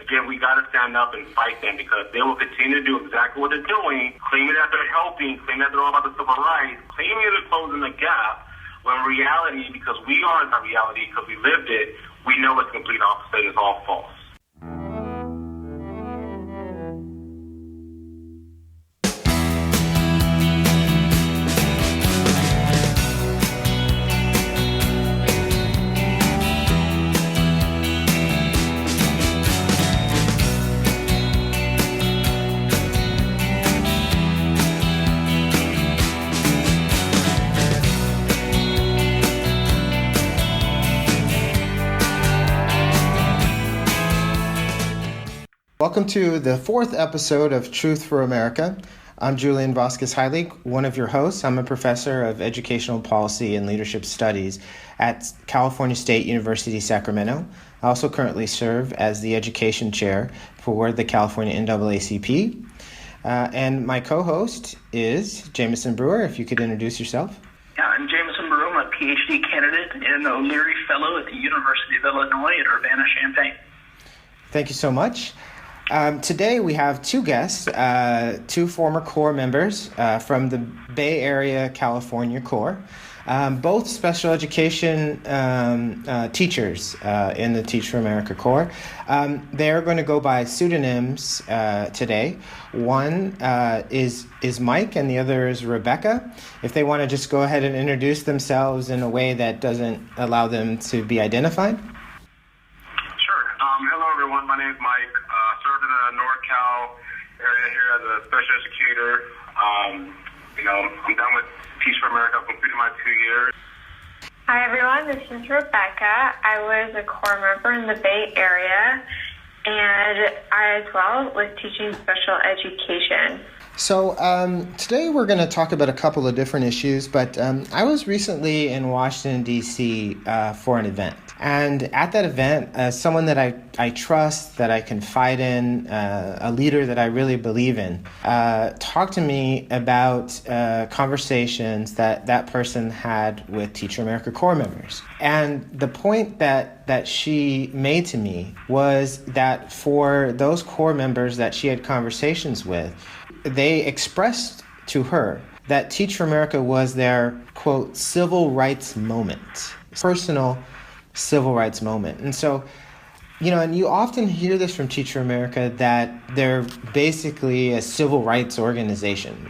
again, we got to stand up and fight them because they will continue to do exactly what they're doing, claiming that they're helping, claiming that they're all about the civil rights, claiming they're closing the gap, when in reality, because we are in that reality, because we lived it, we know it's the complete opposite. It's all false. Welcome to the fourth episode of Truth for America. I'm Julian Vasquez Heilig, one of your hosts. I'm a professor of educational policy and leadership studies at California State University, Sacramento. I also currently serve as the education chair for the California NAACP. And my co-host is Jameson Brewer. If you could introduce yourself. Yeah, I'm Jameson Brewer. I'm a PhD candidate and O'Leary Fellow at the University of Illinois at Urbana-Champaign. Thank you so much. Today we have two guests, two former Corps members from the Bay Area, California Corps, both special education teachers in the Teach for America Corps. They're going to go by pseudonyms today. One is Mike and the other is Rebecca. If they want to just go ahead and introduce themselves in a way that doesn't allow them to be identified. Sure. Hello, everyone. My name is Mike. Served in the NorCal area here as a special educator. I'm done with Teach for America. I've completed my 2 years. Hi, everyone. This is Rebecca. I was a Corps member in the Bay Area, and I, as well, was teaching special education. So today we're going to talk about a couple of different issues, but I was recently in Washington, D.C. For an event. And at that event, someone that I trust, that I confide in, a leader that I really believe in, talked to me about conversations that person had with Teach for America Corps members. And the point that she made to me was that for those Corps members that she had conversations with, they expressed to her that Teach for America was their, quote, civil rights moment, personal civil rights moment. And so, and you often hear this from Teach for America, that they're basically a civil rights organization.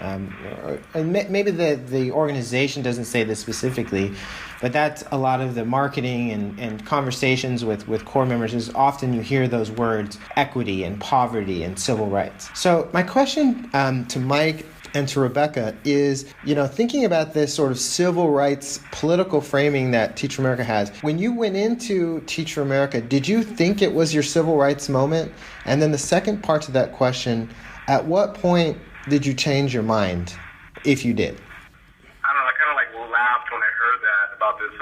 Maybe the organization doesn't say this specifically, but that's a lot of the marketing and conversations with Corps members is often you hear those words, equity and poverty and civil rights. So my question to Mike and to Rebecca is, thinking about this sort of civil rights political framing that Teach for America has, when you went into Teach for America, did you think it was your civil rights moment? And then the second part to that question, at what point did you change your mind, if you did? I don't know, I kind of laughed when I heard that about this,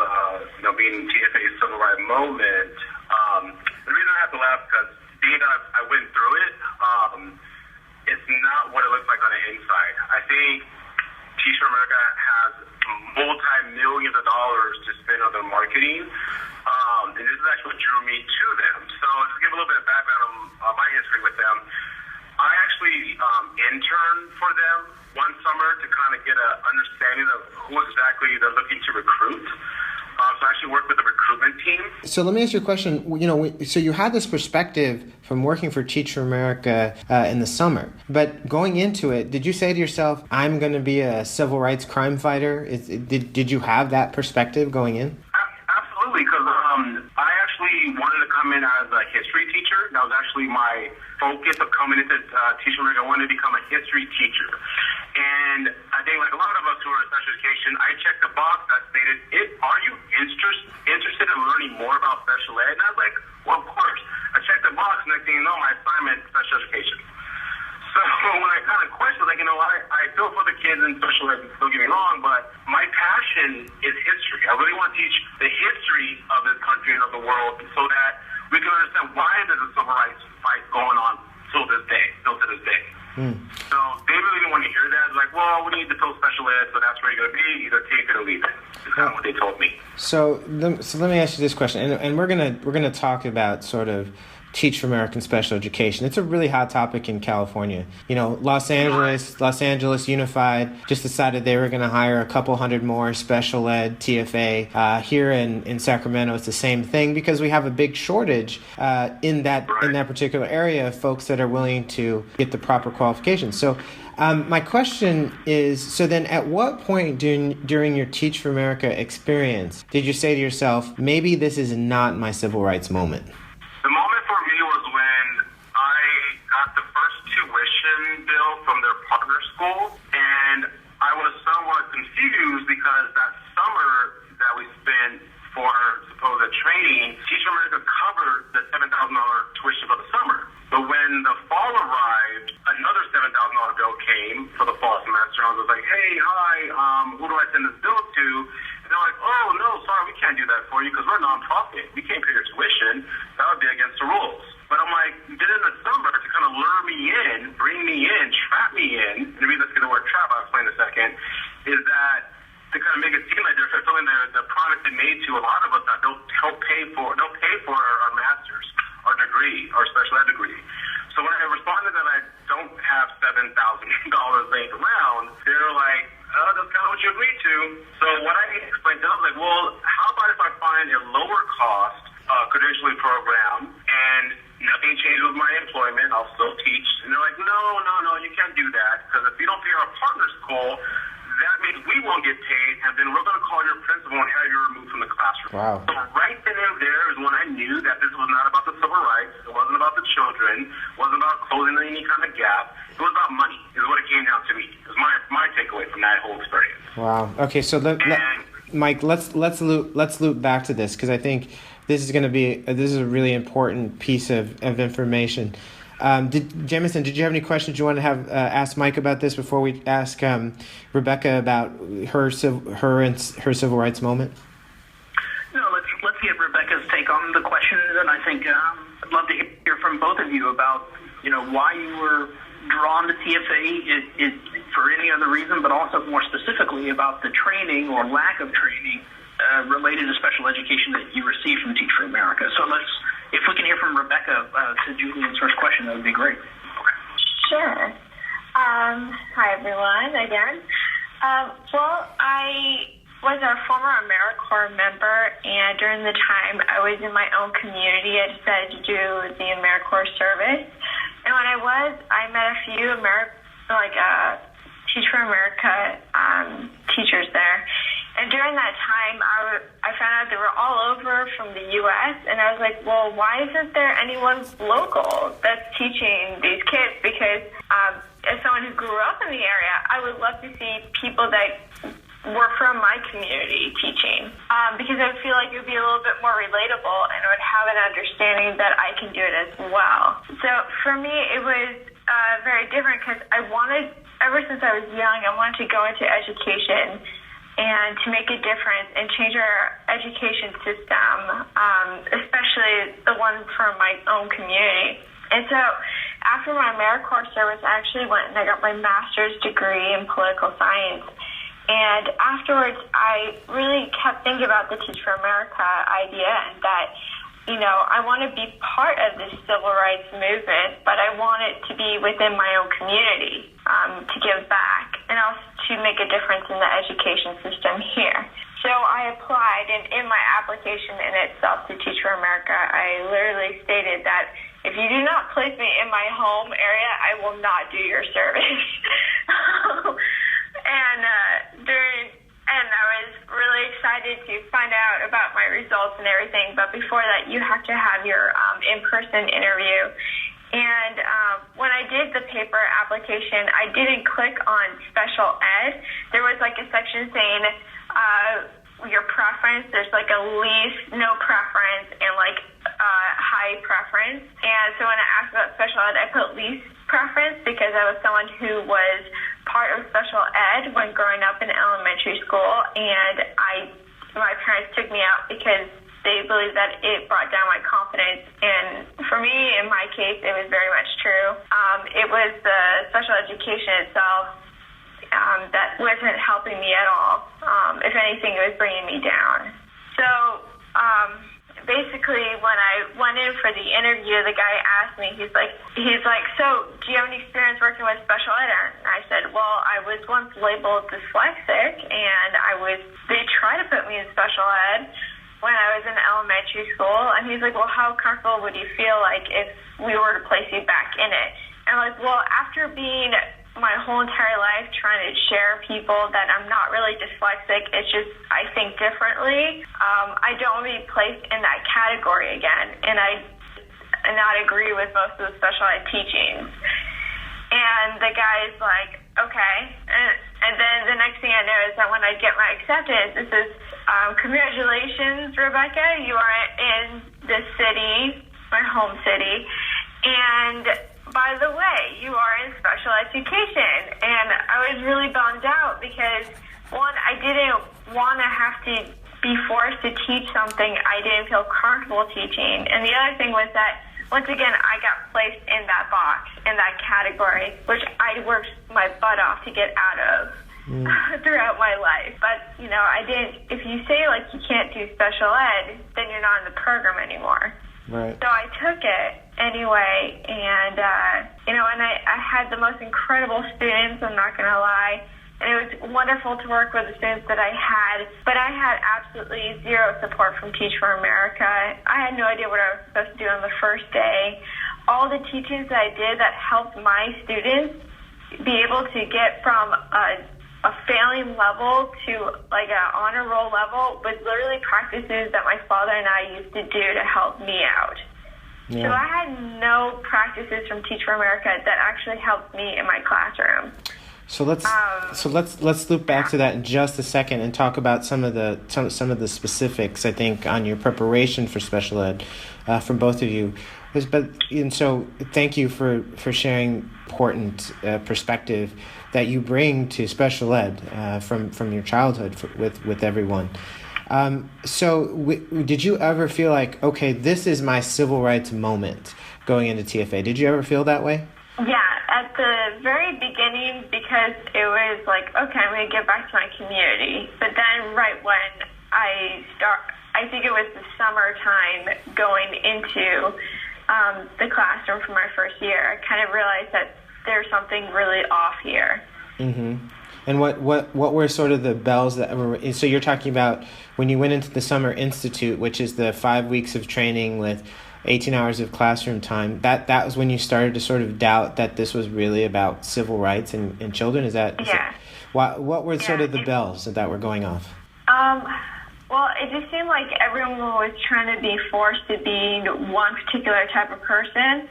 being TSA's civil rights moment. The reason I have to laugh because being that I went through it, it's not what it looks like on the inside. I think Teach for America has multi-millions of dollars to spend on their marketing, and this is actually what drew me to them. So to give a little bit of background on my history with them, I actually interned for them one summer to kind of get an understanding of who exactly they're looking to recruit. So I actually worked with the recruitment team. So let me ask you a question. So you had this perspective from working for Teach for America in the summer, but going into it, did you say to yourself, I'm going to be a civil rights crime fighter? Did you have that perspective going in? Absolutely, because I actually wanted to come in as a history teacher. That was actually my focus of coming into Teach for America. I wanted to become a history teacher. And I think like a lot of us who are in special education, I checked the box that stated, are you interested in learning more about special ed? And I was like, well, of course. I checked the box, and next thing you know, my assignment is special education. So when I kind of questioned, I feel for the kids in special ed, don't get me wrong, but my passion is history. I really want to teach the history of this country and of the world so that we can understand why there's a civil rights fight going on still to this day. So they really didn't want to hear that. Like, well, we need to fill special ed, so that's where you're going to be. Either take it or leave it. That's kind of what they told me. So let me ask you this question, and we're gonna talk about sort of teach for American special education. It's a really hot topic in California. Los Angeles Unified just decided they were going to hire a couple hundred more special ed TFA. Here in Sacramento, it's the same thing because we have a big shortage in that particular area of folks that are willing to get the proper qualifications. So my question is, so then at what point during your Teach for America experience did you say to yourself, maybe this is not my civil rights moment? The moment for me was when I got the first tuition bill from their partner school, and I was somewhat confused because that summer that we spent for supposed training, Teach for America covered the $7,000 tuition for the summer. But when the fall arrived, another $7,000 bill came for the fall semester. I was like, hey, hi, who do I send this bill to? And they're like, oh, no, sorry, we can't do that for you because we're a nonprofit. We can't pay your tuition. That would be against the rules. But I'm like, did in the summer to kind of lure me in, bring me in, trap me in. And the reason that's going to work trap, I'll explain in a second, is that to kind of make it seem like there's something that the product they made to a lot of us that they'll pay for our master's, our degree, our special ed degree. So when I responded that I don't have $7,000 laying around, they're like, oh, that's kind of what you agreed to. So what I explained to them, I was like, well, how about if I find a lower cost credentialing program and nothing changes with my employment, I'll still teach. And they're like, no, you can't do that because if you don't pay our partner school, that means we won't get paid, and then we're going to call your principal and have you removed from the classroom. Wow. So right then and there is when I knew that this was not about the civil rights, it wasn't about the children, it wasn't about closing any kind of gap, it was about money, is what it came down to me. It was my takeaway from that whole experience. Wow. Okay, so Mike, let's loop back to this because I think this is a really important piece of information. Jameson, did you have any questions you want to have ask Mike about this before we ask Rebecca about her civil rights moment? No, let's get Rebecca's take on the question, and I think I'd love to hear from both of you about why you were drawn to TFA for any other reason, but also more specifically about the training or lack of training related to special education that you received from Teach for America. So if we can hear from Rebecca to Julian's first question, that would be great. Sure. Hi, everyone, again. Well, I was a former AmeriCorps member, and during the time I was in my own community, I decided to do the AmeriCorps service. And when I met a few Teach for America teachers there. And during that time, I found out they were all over from the U.S., and I was like, well, why isn't there anyone local that's teaching these kids? Because as someone who grew up in the area, I would love to see people that were from my community teaching, because I would feel like it would be a little bit more relatable, and I would have an understanding that I can do it as well. So for me, it was very different because ever since I was young, I wanted to go into education and to make a difference and change our education system, especially the one from my own community. And so after my AmeriCorps service, I actually went and I got my master's degree in political science. And afterwards, I really kept thinking about the Teach for America idea and that, I want to be part of this civil rights movement, but I want it to be within my own community, to give back and also to make a difference in the education system here. So I applied, and in my application in itself to Teach for America, I literally stated that if you do not place me in my home area, I will not do your service. And I was really excited to find out about my results and everything. But before that, you have to have your in-person interview. And when I did the paper application, I didn't click on special ed. There was like a section saying your preference. There's like a least, no preference, and like high preference. And so when I asked about special ed, I put least preference because I was someone who was part of special ed when growing up in elementary school, and my parents took me out because they believed that it brought down my confidence. And for me, in my case, it was very much true. It was the special education itself that wasn't helping me at all. If anything, it was bringing me down. So basically when I went in for the interview, the guy asked me, he's like, so do you have any experience working with special ed? And I said, well, I was once labeled dyslexic, and they tried to put me in special ed when I was in elementary school. And he's like, well, how comfortable would you feel like if we were to place you back in it? And I'm like, well, after being my whole entire life trying to share people that I'm not really dyslexic, it's just I think differently. I don't want to be placed in that category again, and I not agree with most of the special ed teachings. And the guy's like, okay. And then the next thing I know is that when I get my acceptance, it says, congratulations, Rebecca, you are in this city, my home city, and by the way, you are in special education. And I was really bummed out because, one, I didn't want to have to be forced to teach something I didn't feel comfortable teaching. And the other thing was that, once again, I got placed in that box, in that category, which I worked my butt off to get out of throughout my life. But, if you say, you can't do special ed, then you're not in the program anymore. Right. So I took it anyway, and, and I had the most incredible students, I'm not going to lie. And it was wonderful to work with the students that I had, but I had absolutely zero support from Teach for America. I had no idea what I was supposed to do on the first day. All the teachings that I did that helped my students be able to get from a failing level to an honor roll level was literally practices that my father and I used to do to help me out. Yeah. So I had no practices from Teach for America that actually helped me in my classroom. So let's loop back to that in just a second and talk about some of the specifics, I think, on your preparation for special ed from both of you. So thank you for sharing important perspective that you bring to special ed from your childhood with everyone. Did you ever feel like, okay, this is my civil rights moment going into TFA? Did you ever feel that way? Yeah, at the very beginning, because it was like, okay, I'm going to get back to my community. But then right when I think it was the summertime going into the classroom for my first year, I kind of realized that there's something really off here. Mm-hmm. And what were sort of the bells that were, so you're talking about when you went into the Summer Institute, which is the 5 weeks of training with 18 hours of classroom time, that was when you started to sort of doubt that this was really about civil rights and children? What were sort of the bells that were going off? Well, it just seemed like everyone was trying to be forced to be one particular type of person.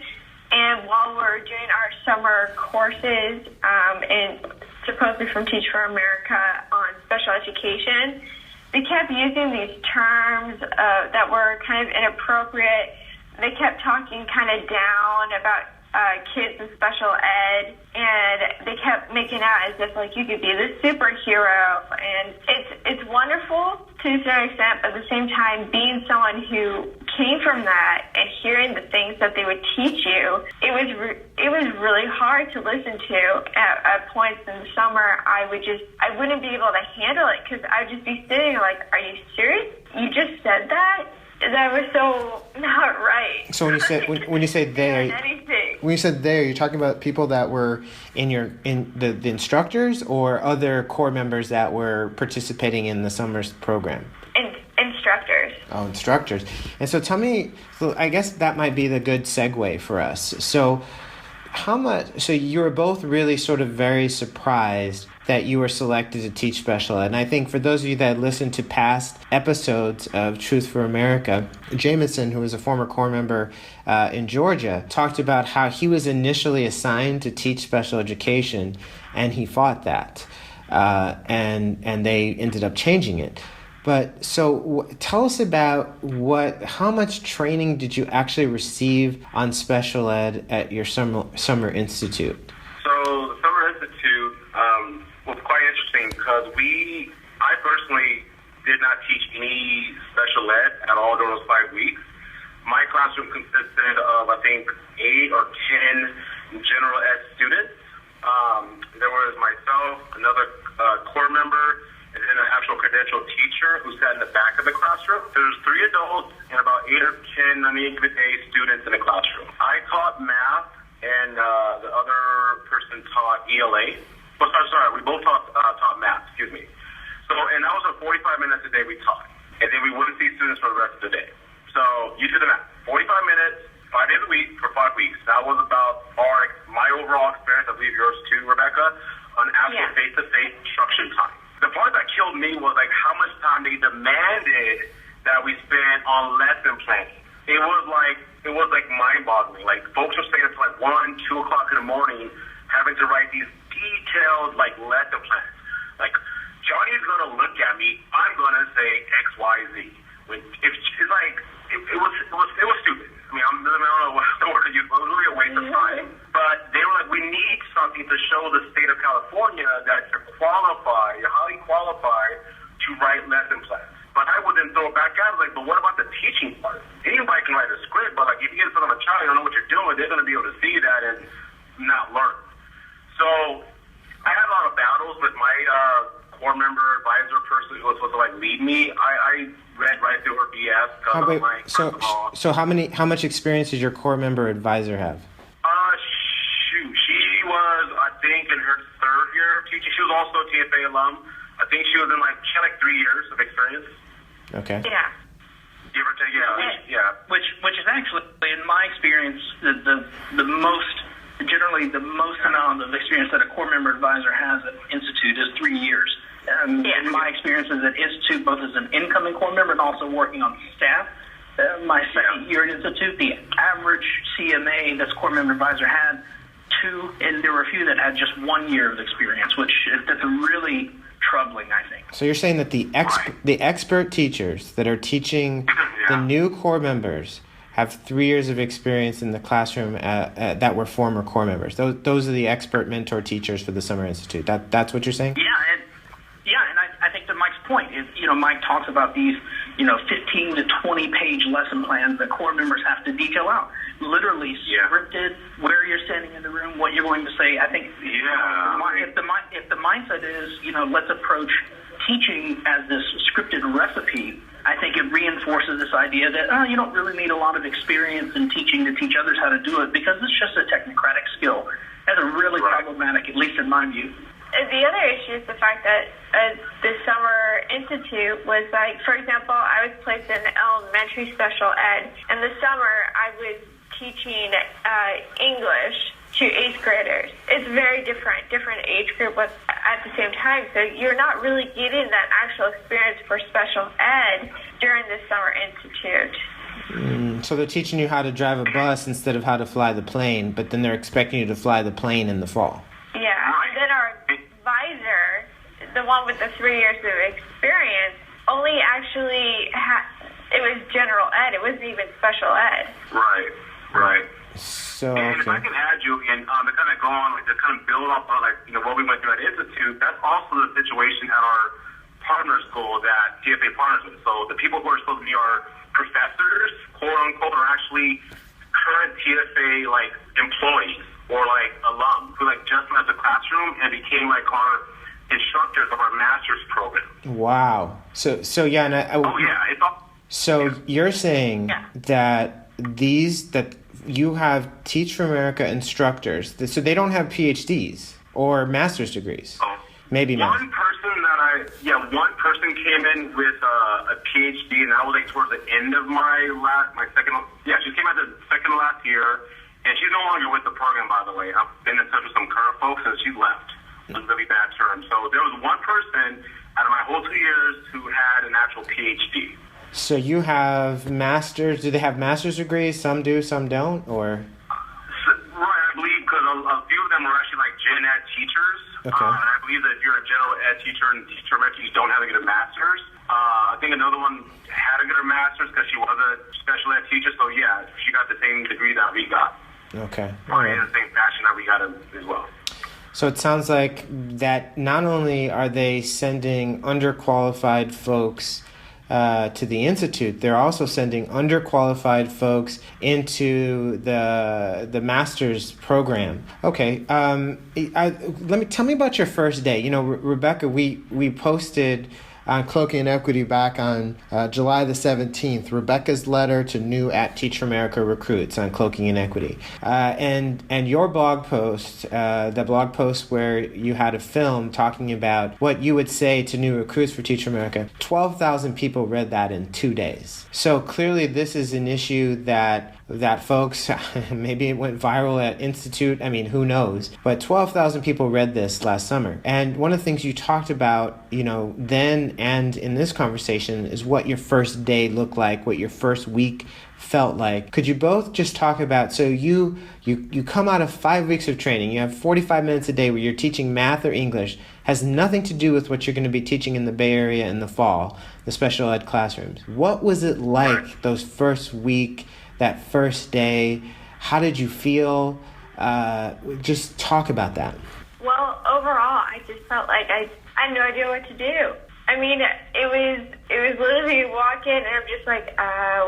And while we're doing our summer courses, and supposedly from Teach for America on special education, they kept using these terms that were kind of inappropriate. They kept talking kind of down about kids in special ed, and they kept making out as if you could be this superhero. And it's wonderful to a certain extent, but at the same time, being someone who came from that and hearing the things that they would teach you, it was really hard to listen to. At points in the summer, I wouldn't be able to handle it because I'd just be sitting like, are you serious? You just said that? That was so not right. So when you say they, when you said they, you're talking about people that were in the instructors or other core members that were participating in the summer program? Instructors. Oh, instructors. And so tell me, I guess that might be the good segue for us. So you were both really sort of very surprised that you were selected to teach special ed. And I think for those of you that listened to past episodes of Truth for America, Jameson, who was a former core member in Georgia, talked about how he was initially assigned to teach special education, and he fought that. And they ended up changing it. But so tell us about how much training did you actually receive on special ed at your summer institute? So the Summer Institute was quite interesting because I personally did not teach any special ed at all during those 5 weeks. My classroom consisted of, I think, 8 or 10 general ed students. There was myself, another core member, and then an actual residential teacher who sat in the back of the classroom. There's 3 adults and about 8 or 10 on any given day students in the classroom. I taught math, and the other person taught ELA. Well, sorry, we both taught math, excuse me. So, and that was 45 minutes a day we taught. And then we wouldn't see students for the rest of the day. So you do the math. 45 minutes, 5 days a week for 5 weeks. That was about my overall experience, I believe yours too, Rebecca, on actual face-to-face instruction time. The part that killed me was like how much time they demanded that we spend on lesson planning. It was like mind-boggling. Like folks were staying until like 1, 2 o'clock in the morning, having to write these detailed like lesson plans. Like Johnny's gonna look at me, I'm gonna say X, Y, Z. It was stupid. I mean, I don't know what the word to use, but it was really a waste of time. But they were like, we need something to show the state of California that you're highly qualified to write lesson plans. But I would then throw it back out, like, but what about the teaching part? Anybody can write a script, but like if you get in front of a child, you don't know what you're doing, they're going to be able to see that and not learn. So I had a lot of battles with my core member advisor person who was supposed to like lead me. I read right through her BS. So how much experience does your core member advisor have? She was, I think, in her 3rd year of teaching. She was also a TFA alum. I think she had like 3 years of experience. Okay. Yeah. Give or take, yeah. Which is actually, in my experience, the most amount of experience that a core member advisor has at Institute is 3 years. In my experience is at Institute, both as an incoming core member and also working on staff. My second year at Institute, the average CMA that's core member advisor had 2, and there were a few that had just 1 year of experience, that's really troubling, I think. So you're saying that the expert teachers that are teaching the new core members have 3 years of experience in the classroom that were former core members. Those are the expert mentor teachers for the Summer Institute. That's what you're saying? And I think to Mike's point is, Mike talks about these, 15 to 20 page lesson plans that core members have to detail out. Literally scripted, where you're standing in the room, what you're going to say. I think if the mindset is, let's approach teaching as this scripted recipe, I think it reinforces this idea that you don't really need a lot of experience in teaching to teach others how to do it because it's just a technocratic skill. That's really problematic, at least in my view. The other issue is the fact that the Summer Institute was like, for example, I was placed in elementary special ed. In the summer, I was teaching English to 8th graders. It's very different age group, but at the same time, so you're not really getting that actual experience for special ed during the Summer Institute. So they're teaching you how to drive a bus instead of how to fly the plane, but then they're expecting you to fly the plane in the fall. Yeah, and then our advisor, the one with the 3 years of experience, only actually it was general ed. It wasn't even special ed. Right. So, and if I can add, Julian, to kind of go on, to kind of build off on what we went through at Institute, that's also the situation at our partner school that TFA partners with. So the people who are supposed to be our professors, quote unquote, are actually current TFA employees or alums who just left the classroom and became our instructors of our master's program. Wow. So yeah, and it's all. So you're saying that you have Teach for America instructors, so they don't have PhDs or master's degrees. Maybe not. One person came in with a PhD, and that was towards the end of my second. Yeah, she came out the second to last year, and she's no longer with the program, by the way. I've been in touch with some current folks, and she left. It was a really bad term. So there was one person out of my whole 2 years who had an actual PhD. So you have masters. Do they have master's degrees? Some do, some don't, or? Right, I believe because a few of them are actually gen ed teachers. Okay. And I believe that if you're a general ed teacher and teacher you don't have to get a master's. I think another one had to get a master's because she was a special ed teacher. So yeah, she got the same degree that we got. Okay. Probably in the same fashion that we got as well. So it sounds like that not only are they sending underqualified folks to the Institute, they're also sending underqualified folks into the master's program. Okay, tell me about your first day. Rebecca, we posted on Cloaking Inequity back on July the 17th, Rebecca's letter to new at Teach for America recruits on Cloaking Inequity. And your blog post, the blog post where you had a film talking about what you would say to new recruits for Teach for America, 12,000 people read that in 2 days. So clearly this is an issue that folks, maybe it went viral at Institute, I mean, who knows, but 12,000 people read this last summer. And one of the things you talked about, then and in this conversation is what your first day looked like, what your first week felt like. Could you both just talk about, so you come out of 5 weeks of training, you have 45 minutes a day where you're teaching math or English, has nothing to do with what you're going to be teaching in the Bay Area in the fall, the special ed classrooms. What was it like those first week, that first day? How did you feel? Just talk about that. Well, overall, I just felt like I had no idea what to do. I mean, it was literally walk in and I'm just like, I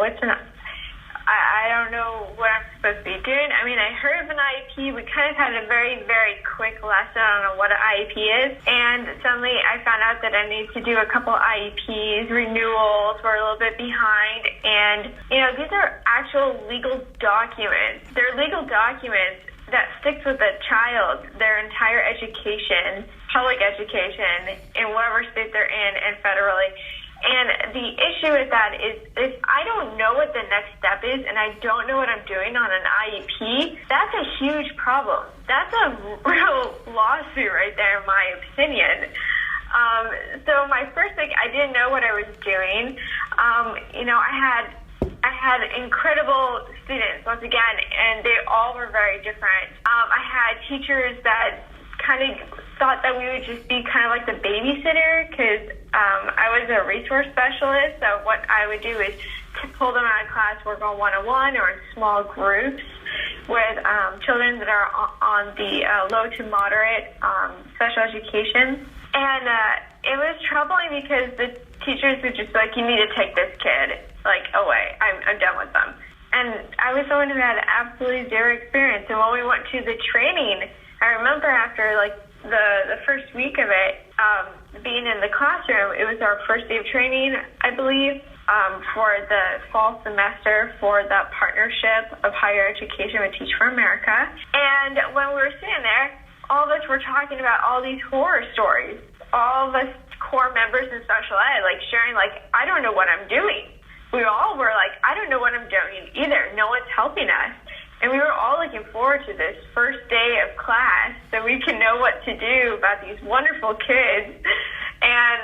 don't know what I'm supposed to be doing. I mean, I heard of an IEP. We kind of had a very, very quick lesson on what an IEP is. And suddenly I found out that I need to do a couple IEPs, renewals. We're a little bit behind. And, these are actual legal documents. They're legal documents that sticks with a child their entire education, public education, in whatever state they're in and federally. And the issue with that is if I don't know what the next step is and I don't know what I'm doing on an IEP, that's a huge problem. That's a real lawsuit right there, in my opinion. So my first week, I didn't know what I was doing. I had incredible students, once again, and they all were very different. I had teachers that kind of thought that we would just be kind of like the babysitter because I was a resource specialist. So what I would do is to pull them out of class, work on one-on-one or in small groups with children that are on the low to moderate special education. And it was troubling because the teachers were just like, you need to take this kid away. I'm done with them. And I was someone who had absolutely zero experience. And when we went to the training, I remember after the first week of it, being in the classroom, it was our first day of training, I believe, for the fall semester for the partnership of higher education with Teach for America. And when we were sitting there, all of us were talking about all these horror stories. All of us core members in special ed, sharing, I don't know what I'm doing. We all were like, I don't know what I'm doing either. No one's helping us. And we were all looking forward to this first day of class so we can know what to do about these wonderful kids. And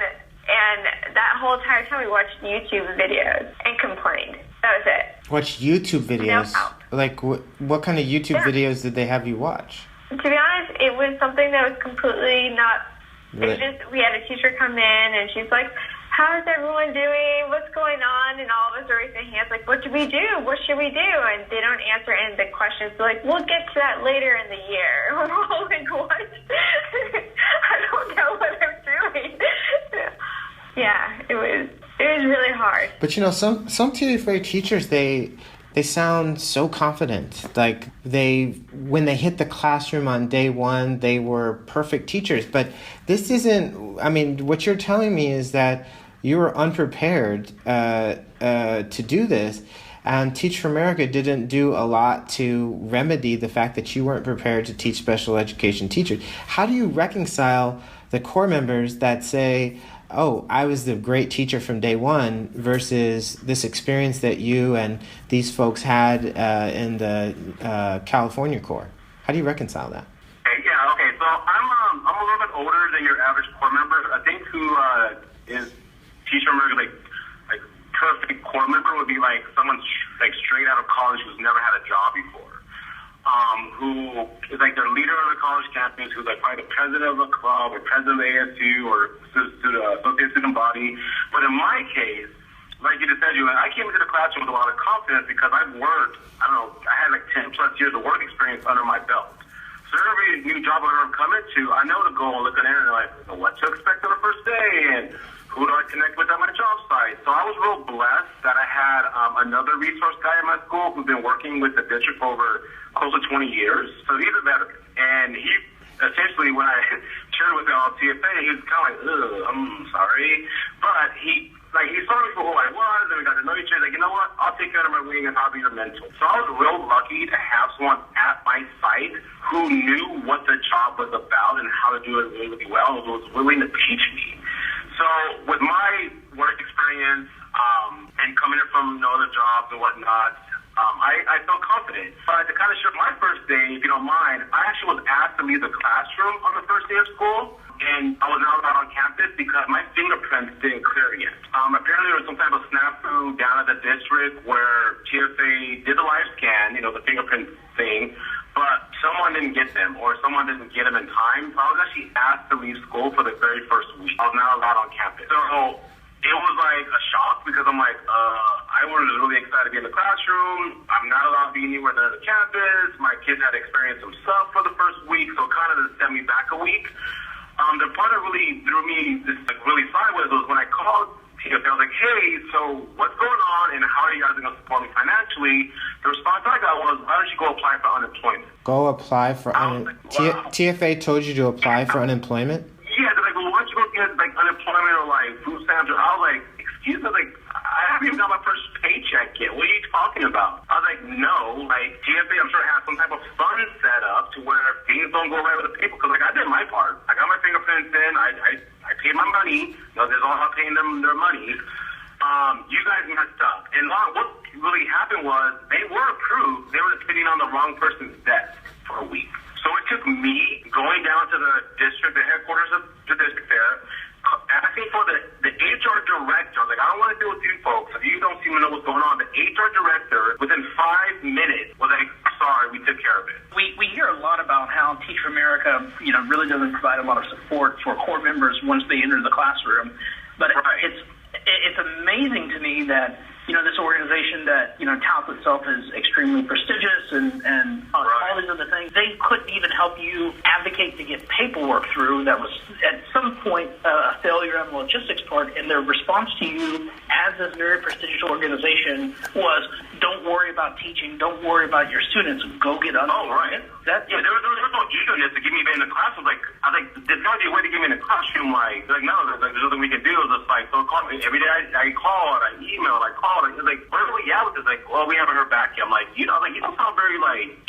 that whole entire time we watched YouTube videos and complained. That was it. Watch YouTube videos? What kind of YouTube videos did they have you watch? To be honest, it was something that was completely not... Really? We had a teacher come in and she's like, how's everyone doing? What's going on? And all of us are raising hands what do we do? What should we do? And they don't answer any of the questions. They're we'll get to that later in the year. We're all what? I don't know what I'm doing. Yeah, it was really hard. But some TFA teachers, they sound so confident. When they hit the classroom on day one, they were perfect teachers. But this isn't, what you're telling me is that you were unprepared to do this. And Teach for America didn't do a lot to remedy the fact that you weren't prepared to teach special education teachers. How do you reconcile the core members that say, oh, I was the great teacher from day one versus this experience that you and these folks had in the California core? How do you reconcile that? Yeah, okay. So I'm a little bit older than your average core member. I think who is Teach for America, perfect core member would be someone straight out of college who's never had a job before. Who is their leader on the college campus, who's probably the president of a club or president of the ASU or associate student body. But in my case, like you just said, Julian, I came into the classroom with a lot of confidence because I've worked, I had 10 plus years of work experience under my belt. So every new job I ever come into, I know to go and look at it and what to expect on the first day and who do I connect with at my job site. So I was real blessed that I had another resource guy in my school who's been working with the district for over close to 20 years. So he's a veteran. And he essentially, when I shared with the TFA, he was kind of I'm sorry. But who knew what the job was about and how to do it really, really well and was willing to teach me. So with my work experience and coming in from other jobs and whatnot, I felt confident. But to kind of share my first day, if you don't mind, I actually was asked to leave the classroom on the first day of school, and I was not allowed on campus because my fingerprints didn't clear yet. Apparently there was some type of snafu down at the district where TFA did the live scan, the fingerprint thing, but someone didn't get them or someone didn't get them in time. So I was actually asked to leave school for the very first week. I was not allowed on campus. So it was like a shock because I'm like, I was really excited to be in the classroom. I'm not allowed to be anywhere near the campus. My kids had experienced some stuff for the first week, so it kind of just set me back a week. The part that really threw me really sideways was when I called TFA. I was like, hey, so what's going on and how are you guys going to support me financially? The response I got was, why don't you go apply for unemployment? Go apply for TFA told you to apply for unemployment? Yeah, they're like, well, why don't you go get unemployment or food stamps? I was like, excuse me, I haven't even got my first paycheck yet. What are you talking about? I was like, no, TFA, I'm sure has some type of fund set up to where things don't go right with the people. Because I did my part. I got my fingerprints in. I paid my money. There's all about paying them their money. You guys messed up. And what really happened was they were approved. They were just sitting on the wrong person's desk for a week. So it took me going down to the district, the headquarters of the district there, asking for the HR director. I was like, I don't want to deal with you folks. If you don't seem to know what's going on, the HR director, within 5 minutes, was like, sorry, we took care of it. We hear a lot about how Teach for America, really doesn't provide a lot of support for core members once they enter the classroom. But right. It's amazing to me that this organization that touts itself as extremely prestigious and all these other things, they couldn't even help you advocate to get paperwork through that was at some point a failure on the logistics part. And their response to you as this very prestigious organization was, don't worry about teaching, don't worry about your students, go get unemployment. There was no eagerness to get me in the class. I was like, there's got to be a way to get me in the classroom. They're like, no, there's nothing we can do. It's just so call me every day. I called, I emailed, I called. It's like, where are we at with this? Like, well, we haven't heard back yet. I'm like, you don't sound very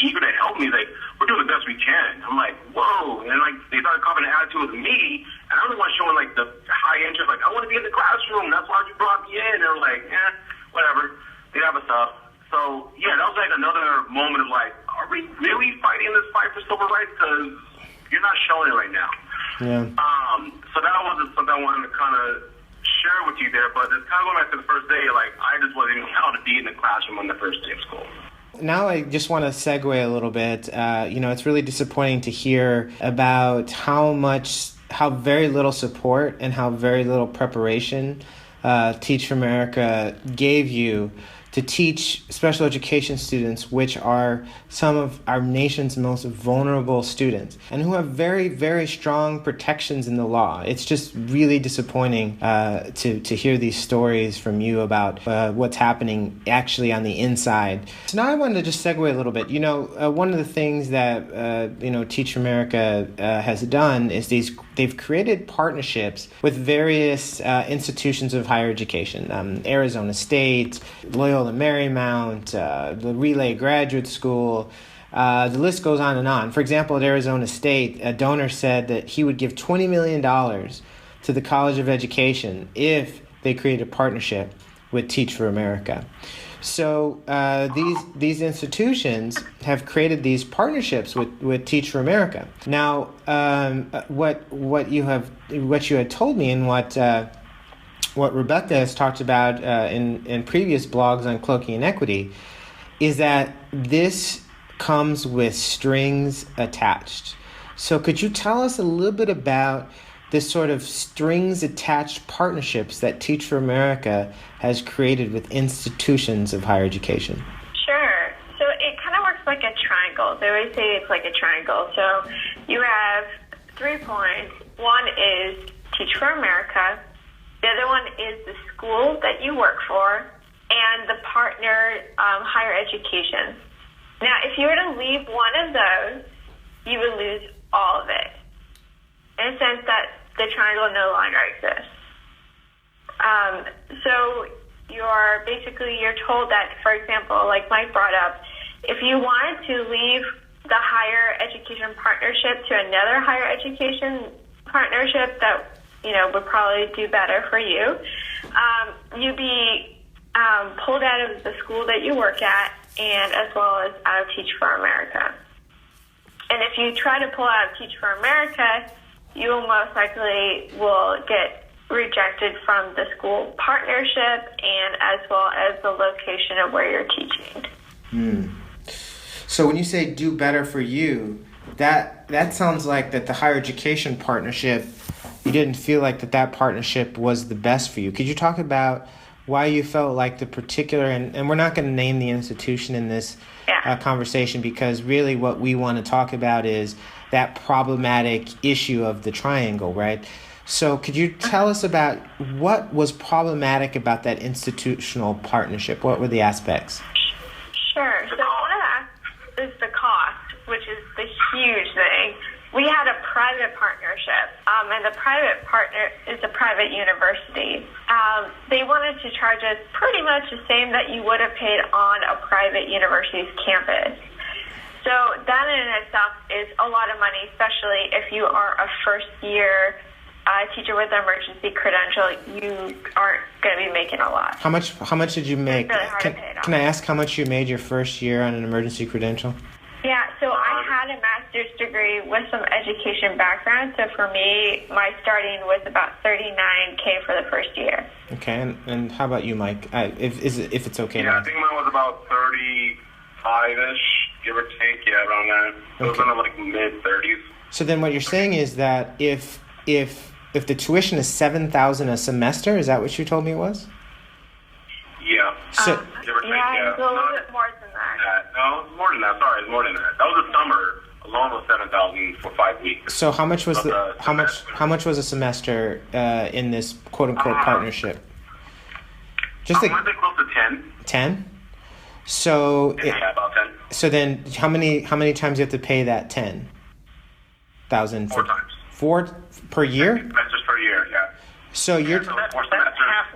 eager to help me. Like, we're doing the best we can. I'm like, whoa. And they started copying an attitude with me, and I really was showing the high interest. I want to be in the classroom. That's why you brought me in. They were like, whatever. They have a stuff. So yeah, that was another moment of are we really fighting this fight for civil rights? Because you're not showing it right now. Yeah. So that wasn't something I wanted to kind of share with you there, but it's kind of going back to the first day, I just wasn't even allowed to be in the classroom on the first day of school. Now I just want to segue a little bit. It's really disappointing to hear about how very little support and how very little preparation Teach for America gave you to teach special education students, which are some of our nation's most vulnerable students and who have very, very strong protections in the law. It's just really disappointing to hear these stories from you about what's happening actually on the inside. So now I wanted to just segue a little bit. One of the things that Teach for America has done is they've created partnerships with various institutions of higher education, Arizona State, Loyola Marymount, the Relay Graduate School. The list goes on and on. For example, at Arizona State, a donor said that he would give $20 million to the College of Education if they created a partnership with Teach for America. So these institutions have created these partnerships with Teach for America. Now, what you had told me and what Rebecca has talked about in previous blogs on Cloaking Inequity is that this comes with strings attached. So could you tell us a little bit about this sort of strings attached partnerships that Teach for America has created with institutions of higher education? Sure. So it kind of works like a triangle. They always say it's like a triangle. So you have 3 points. One is Teach for America. The other one is the school that you work for and the partner higher education. Now, if you were to leave one of those, you would lose all of it, in a sense that the triangle no longer exists. So you're told that, for example, like Mike brought up, if you wanted to leave the higher education partnership to another higher education partnership that, would probably do better for you. You'd be pulled out of the school that you work at, and as well as out of Teach for America. And if you try to pull out of Teach for America, you will most likely will get rejected from the school partnership and as well as the location of where you're teaching. So when you say do better for you, that sounds like that the higher education partnership, you didn't feel like that partnership was the best for you. Could you talk about why you felt like the particular, and we're not going to name the institution in this conversation, because really what we want to talk about is that problematic issue of the triangle, right? So could you tell us about what was problematic about that institutional partnership? What were the aspects? Sure. So one of the is the cost, which is the huge thing. We had a private partnership, and the private partner is a private university. They wanted to charge us pretty much the same that you would have paid on a private university's campus. So that in itself is a lot of money, especially if you are a first-year teacher with an emergency credential. You aren't going to be making a lot. How much did you make? It's really hard to pay it off. Can I ask how much you made your first year on an emergency credential? Yeah, so I had a master's degree with some education background. So for me, my starting was about $39K for the first year. Okay, and how about you, Mike? If it's okay. Yeah, I think mine was about 35-ish, give or take. Yeah, around that. So it was in the like mid-30s. So then what you're saying is that if the tuition is $7,000 a semester, is that what you told me it was? Yeah. So give or take, it's a little bit more than that. No, it's more than that. Sorry, it's more than that. That was a summer. Alone was $7,000 for 5 weeks. So how much was how much was a semester in this quote unquote partnership? Just like close to 10. 10. So yeah, about 10. So then, how many times do you have to pay that 10,000? 4 times. 4 per year? That's just per year, yeah. So you're. So that's half.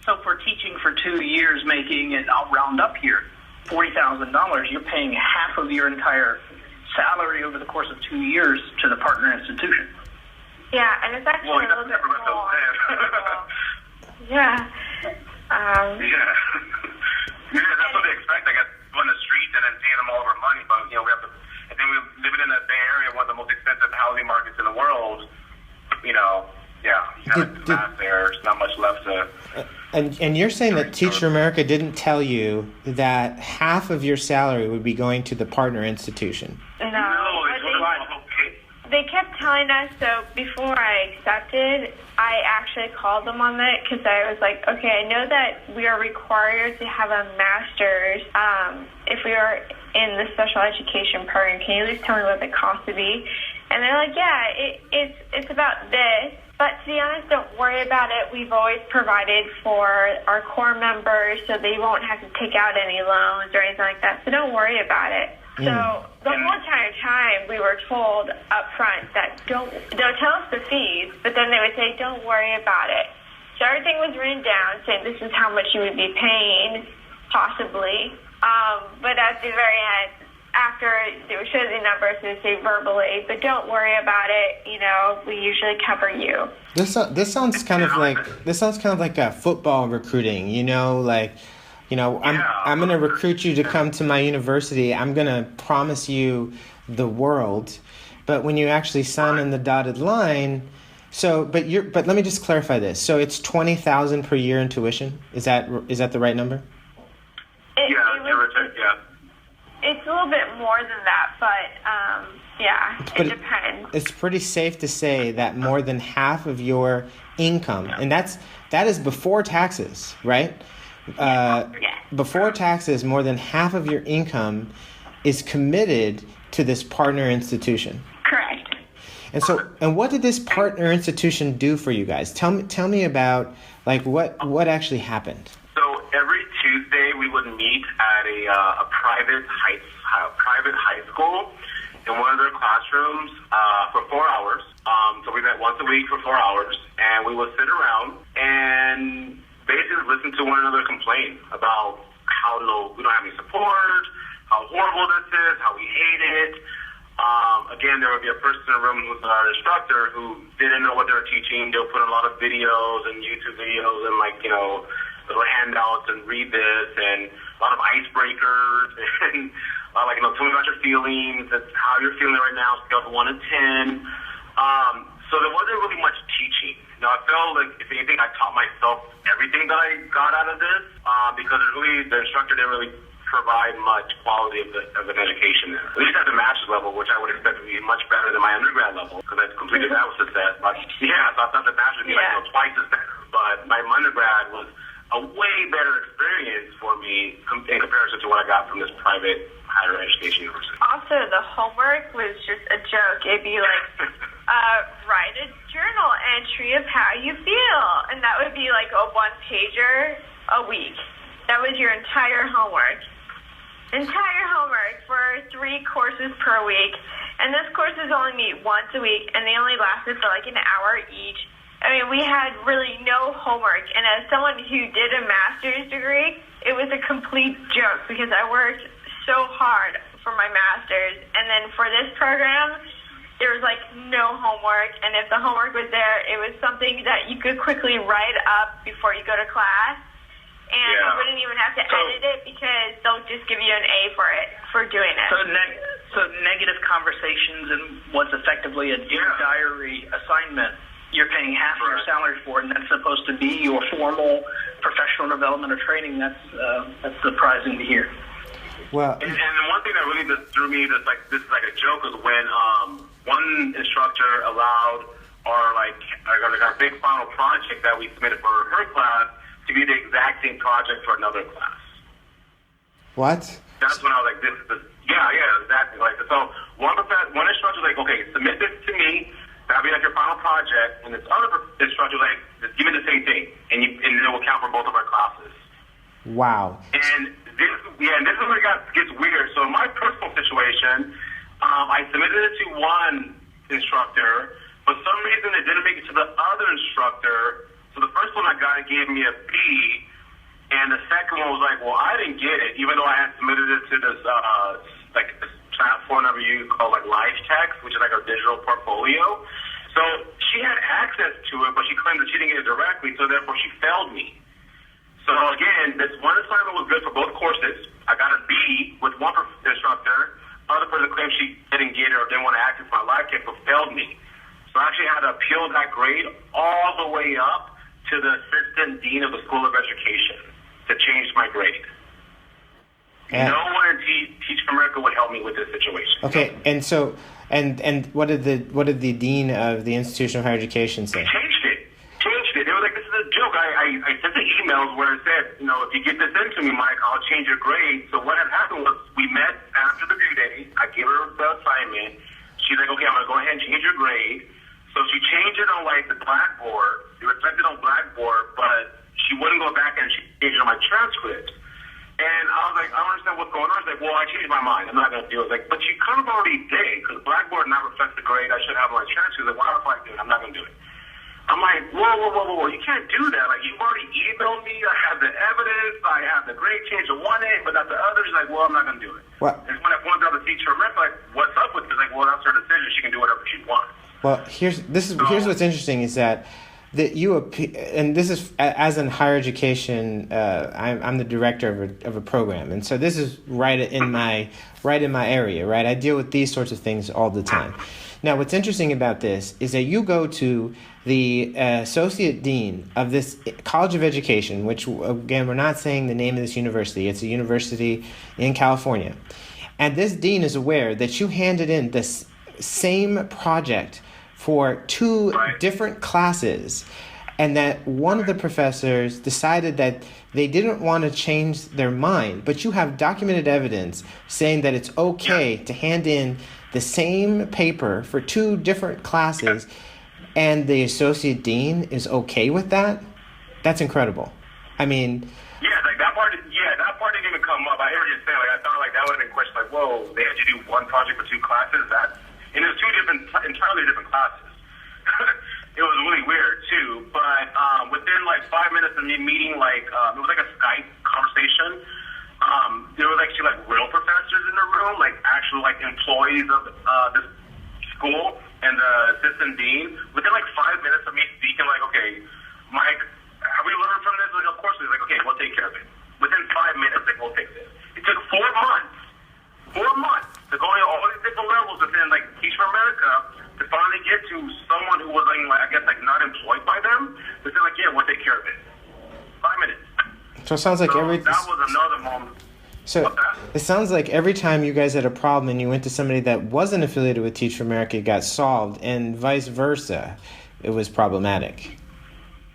So for teaching for 2 years, making, and I'll round up here, $40,000, you're paying half of your entire salary over the course of 2 years to the partner institution. Yeah, and it's actually a little bit more. Yeah. Yeah, that's what they expect, I guess, on the street and then paying them all of our money. But, we have to, I think we're living in the Bay Area, one of the most expensive housing markets in the world. You have to math there. There's not much left to... And you're saying that Teach for America didn't tell you that half of your salary would be going to the partner institution? No, they kept telling us. So before I accepted, I actually called them on that because I was like, okay, I know that we are required to have a master's if we are in the special education program. Can you at least tell me what the cost would be? And they're like, yeah, it's about this. But to be honest, don't worry about it. We've always provided for our core members, so they won't have to take out any loans or anything like that. So don't worry about it. So the whole entire time we were told up front that don't tell us the fees, but then they would say, don't worry about it. So everything was written down saying this is how much you would be paying, possibly. But at the very end, after they would show the numbers, they would say verbally, but don't worry about it. We usually cover you. This sounds kind of like a football recruiting. I'm going to recruit you to come to my university. I'm going to promise you the world, but when you actually sign on the dotted line, but let me just clarify this. So it's $20,000 per year in tuition. Is that the right number? It's a little bit more than that, but it depends. It's pretty safe to say that more than half of your income, and that is before taxes, right? Before taxes, more than half of your income is committed to this partner institution. Correct. And what did this partner institution do for you guys? Tell me about what actually happened. So every Tuesday we would meet at a private high school in one of their classrooms for 4 hours. So we met once a week for 4 hours, and we would sit around and basically listen to one another complain about how low we don't have any support, how horrible this is, how we hate it. Again, there would be a person in the room who's our instructor who didn't know what they were teaching. They'll put a lot of videos and YouTube videos and little handouts and read this and a lot of icebreakers and tell me about your feelings, that's how you're feeling right now, scale of 1 to 10. So there wasn't really much teaching. Now, I felt like, if anything, I taught myself everything that I got out of this because the instructor didn't really provide much quality of an education there. At least at the master's level, which I would expect to be much better than my undergrad level because I completed that with success. But yeah, so I thought the master's would be twice as better. But my undergrad was a way better experience for me in comparison to what I got from this private higher education university. Also, the homework was just a joke. It'd be like, write a journal entry of how you feel. And that would be like a 1-pager a week. That was your entire homework. Entire homework for 3 courses per week. And this courses only meet once a week, and they only lasted for like an hour each. I mean, we had really no homework. And as someone who did a master's degree, it was a complete joke because I worked so hard for my master's. And then for this program, there was like no homework. And if the homework was there, it was something that you could quickly write up before you go to class. And you wouldn't even have to edit it because they'll just give you an A for doing it. So negative conversations and what's effectively a dear diary assignment, you're paying half of your salary for, and that's supposed to be your formal professional development or training. That's surprising to hear. Well, and one thing that really just threw me this is like a joke is when one instructor allowed our big final project that we submitted for her class to be the exact same project for another class. What? That's when I was like, exactly. Like, so one instructor was like, okay, submit this to me. That'll be like your final project. And this other instructor was like, just give me the same thing, and it will count for both of our classes. Wow. And this is where it gets weird. So in my personal situation, I submitted it to one instructor. For some reason, it didn't make it to the other instructor. So the first one I got, it gave me a B, and the second one was like, well, I didn't get it, even though I had submitted it to this this platform that we use called Live Text, which is like our digital portfolio. So she had access to it, but she claimed that she didn't get it directly, so therefore she failed me. So again, this one assignment was good for both courses. I got a B with one instructor. Other person claimed she didn't get it or didn't want to access my Live Text, but failed me. So I actually had to appeal that grade all the way up to the assistant dean of the School of Education to change my grade. No one in Teach for America would help me with this situation. Okay, and so, and what did the dean of the institution of higher education say? Changed it. They were like, this is a joke. I sent the emails where it said, if you get this into me, Mike, I'll change your grade. So what had happened was we met after the review day. I gave her the assignment. She's like, okay, I'm going to go ahead and change your grade. So she changed it on the Blackboard. It reflected on Blackboard, but she wouldn't go back and she changed it on my transcript. And I was like, I don't understand what's going on. She's like, well, I changed my mind. I'm not going to do it. Like, but you kind of already did, because Blackboard not reflects the grade I should have on my transcript. She's like, why the fuck do it? I'm not going to do it. I'm like, whoa. You can't do that. Like, you've already emailed me. I have the evidence. I have the grade change of one A, but not the other. She's like, well, I'm not going to do it. What? And when I pointed out the teacher, like, what's up with this? Like, well, that's her decision. She can do whatever she wants. Well, here's what's interesting is that and this is as in higher education. I'm the director of a program, and so this is right in my area. Right, I deal with these sorts of things all the time. Now, what's interesting about this is that you go to the associate dean of this College of Education, which again, we're not saying the name of this university. It's a university in California, and this dean is aware that you handed in this same project for 2 different classes, and that one of the professors decided that they didn't want to change their mind, but you have documented evidence saying that it's okay to hand in the same paper for 2 different classes, and the associate dean is okay with that? That's incredible. I mean... that part didn't even come up. I hear you saying, I thought that would have been a question, whoa, they had you do one project for 2 classes? And it was 2 entirely different classes. It was really weird too. But within 5 minutes of me meeting, it was like a Skype conversation. there was actually like real professors in the room, like actual like employees of this school and the assistant dean. Within like 5 minutes of me speaking, like, okay, Mike, have we learned from this? Like, of course, he's like, okay, we'll take care of it. Within 5 minutes, like, we'll fix it. It took 4 months to go to all these different levels within like Teach for America to finally get to someone who was like, I guess like not employed by them. They said like, yeah, we'll take care of it. 5 minutes. So it sounds like that was another moment. So it sounds like every time you guys had a problem and you went to somebody that wasn't affiliated with Teach for America, it got solved, and vice versa, it was problematic.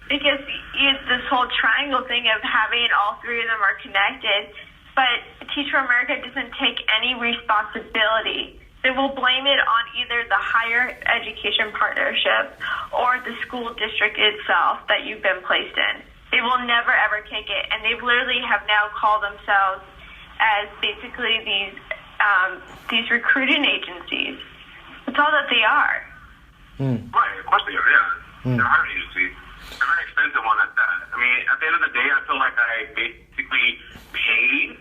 Because it's this whole triangle thing of having all three of them are connected, but Teach for America doesn't take any responsibility. They will blame it on either the higher education partnership or the school district itself that you've been placed in. They will never, ever take it, and they literally have now called themselves as basically these recruiting agencies. That's all that they are. Right, of course they are, yeah. They're a hiring agency. They're a very expensive one at that. I mean, at the end of the day, I feel like I basically paid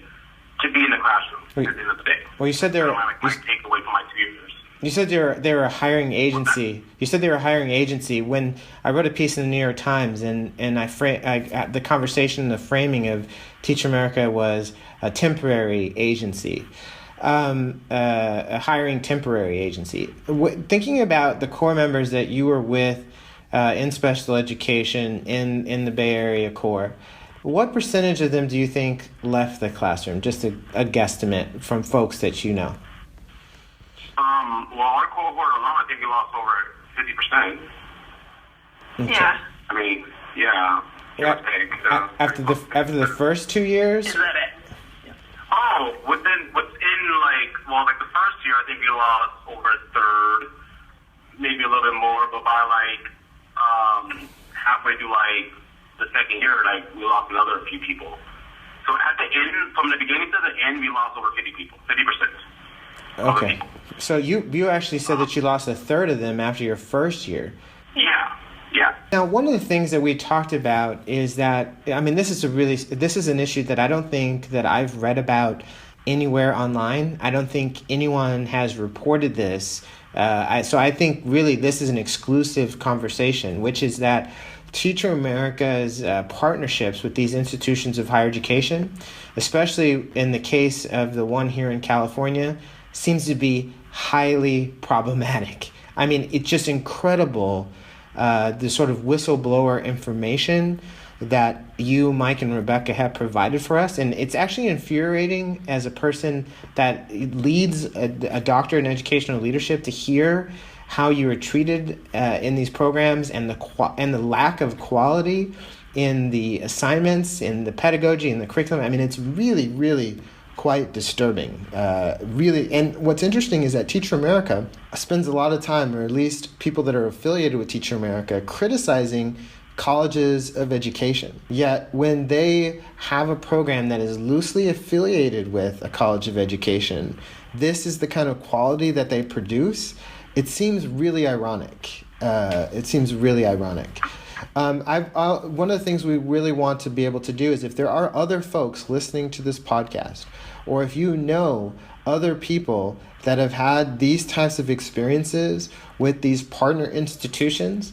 to be in the classroom at the end of the day. Well, you said they were... take away from my 2 years. You said they were a hiring agency. You said they were a hiring agency. When I wrote a piece in the New York Times, and the conversation, the framing of Teach America was a temporary agency, a hiring temporary agency. Thinking about the core members that you were with in special education in the Bay Area core, what percentage of them do you think left the classroom? Just a guesstimate from folks that you know. Well, our cohort alone, I think we lost over 50%. Okay. Yeah. I mean, yeah. After the first 2 years? Is that it? Oh, within like the first year, I think we lost over a third, maybe a little bit more, but by like halfway through like the second year, like we lost another few people. So at the end, from the beginning to the end, we lost over 50 people, 50%. Okay. So you actually said that you lost a third of them after your first year. Yeah. Now, one of the things that we talked about is that, I mean, this is an issue that I don't think that I've read about anywhere online. I don't think anyone has reported this. So I think really this is an exclusive conversation, which is that Teach for America's partnerships with these institutions of higher education, especially in the case of the one here in California, seems to be highly problematic. I mean, it's just incredible, the sort of whistleblower information that you, Mike, and Rebecca have provided for us. And it's actually infuriating as a person that leads a doctorate in educational leadership to hear how you were treated in these programs and the lack of quality in the assignments, in the pedagogy, in the curriculum. I mean, it's really, really quite disturbing. Really, and what's interesting is that Teach for America spends a lot of time, or at least people that are affiliated with Teach for America, criticizing colleges of education. Yet when they have a program that is loosely affiliated with a college of education, this is the kind of quality that they produce. It seems really ironic. One of the things we really want to be able to do is, if there are other folks listening to this podcast, or if you know other people that have had these types of experiences with these partner institutions,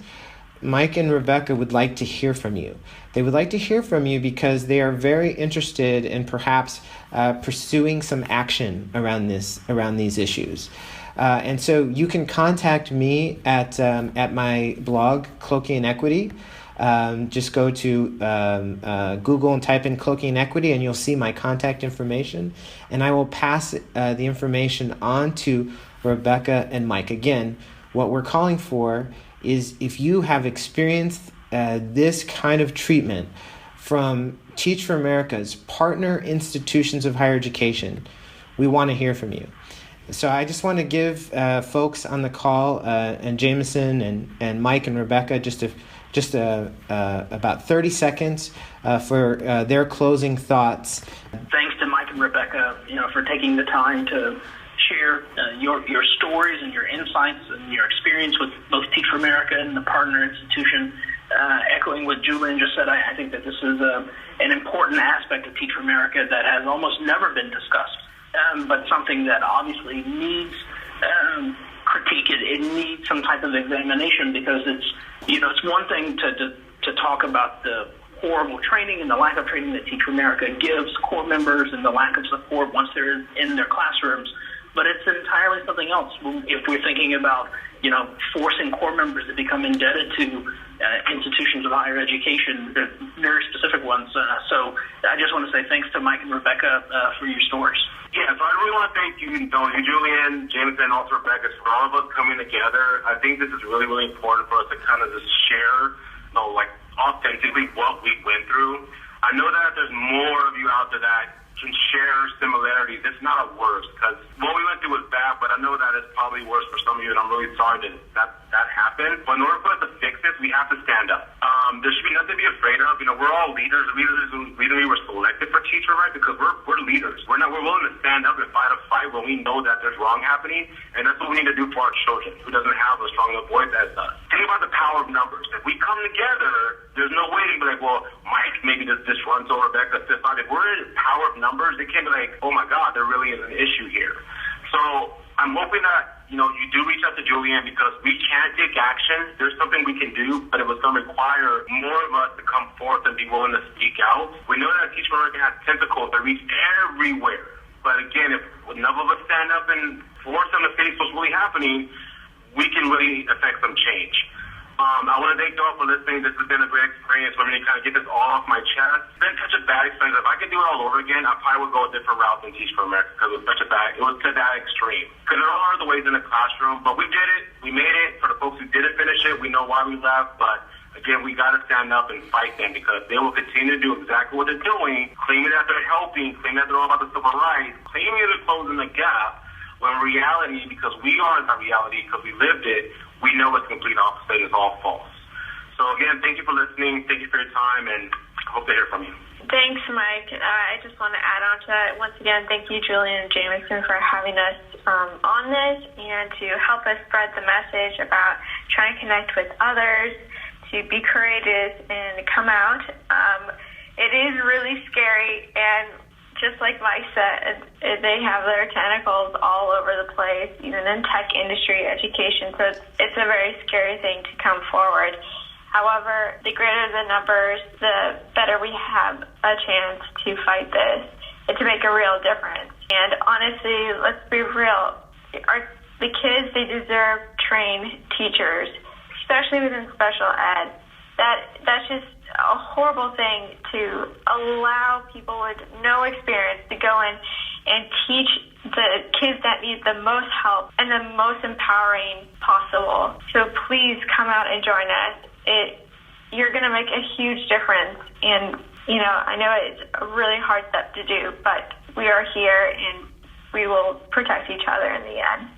Mike and Rebecca would like to hear from you. They would like to hear from you because they are very interested in perhaps pursuing some action around these issues. And so you can contact me at my blog, Cloaking and Equity. Just go to Google and type in Cloaking and Equity, and you'll see my contact information. And I will pass the information on to Rebecca and Mike. Again, what we're calling for is, if you have experienced this kind of treatment from Teach for America's partner institutions of higher education, we want to hear from you. So I just want to give folks on the call, and Jameson and Mike and Rebecca, just about 30 seconds for their closing thoughts. Thanks to Mike and Rebecca, for taking the time to share your stories and your insights and your experience with both Teach for America and the partner institution. echoing what Julian just said, I think that this is an important aspect of Teach for America that has almost never been discussed, but something that obviously needs critique. It needs some type of examination, because it's one thing to talk about the horrible training and the lack of training that Teach for America gives core members and the lack of support once they're in their classrooms. But it's entirely something else if we're thinking about, forcing core members to become indebted to institutions of higher education, very specific ones. So I just want to say thanks to Mike and Rebecca for your stories. Yeah, so I really want to thank you, Julian, Jameson, and also Rebecca, for all of us coming together. I think this is really, really important for us to kind of just share, authentically what we went through. I know that there's more of you out there that can share similarities. It's not worse, because what we went through was bad, but I know that it's probably worse for some of you, and I'm really sorry that happened. But in order for us to fix this, we have to stand up. There should be nothing to be afraid of. We're all leaders. The reason we were selected for Teacher, right? Because we're leaders. We're willing to stand up and fight a fight when we know that there's wrong happening, and that's what we need to do for our children who doesn't have a strong enough voice as us. Think about the power of numbers. If we come together, there's no way to be like, well, Mike, maybe this runs over Rebecca, this side. If we're in power of numbers, it can't be like, oh my God, there really is an issue here. So I'm hoping that you do reach out to Julian, because we can take action. There's something we can do, but it was going to require more of us to come forth and be willing to speak out. We know that Teach for America has tentacles that reach everywhere. But again, if enough of us stand up and force them to face what's really happening, we can really affect some change. I want to thank you all for listening. This has been a great experience for me to kind of get this all off my chest. It's been such a bad experience. If I could do it all over again, I probably would go a different route than Teach for America, because it was to that extreme. Because there are other ways in the classroom, but we did it. We made it. For the folks who didn't finish it, we know why we left. But again, we got to stand up and fight them, because they will continue to do exactly what they're doing, claiming that they're helping, claiming that they're all about the civil rights, claiming they're closing the gap, when in reality, because we are in that reality, because we lived it, we know it's complete opposite. It's all false. So again, thank you for listening. Thank you for your time, and I hope to hear from you. Thanks, Mike. I just want to add on to that. Once again, thank you, Julian and Jameson, for having us on this and to help us spread the message about trying to connect with others, to be courageous and come out. It is really scary, and just like Mike said, they have their tentacles all over the place, even in tech industry, education. So it's a very scary thing to come forward. However, the greater the numbers, the better we have a chance to fight this and to make a real difference. And honestly, let's be real. The kids, they deserve trained teachers, especially within special ed. That's just a horrible thing to allow people with no experience to go in and teach the kids that need the most help and the most empowering possible. So please come out and join us. You're going to make a huge difference. And, I know it's a really hard step to do, but we are here and we will protect each other in the end.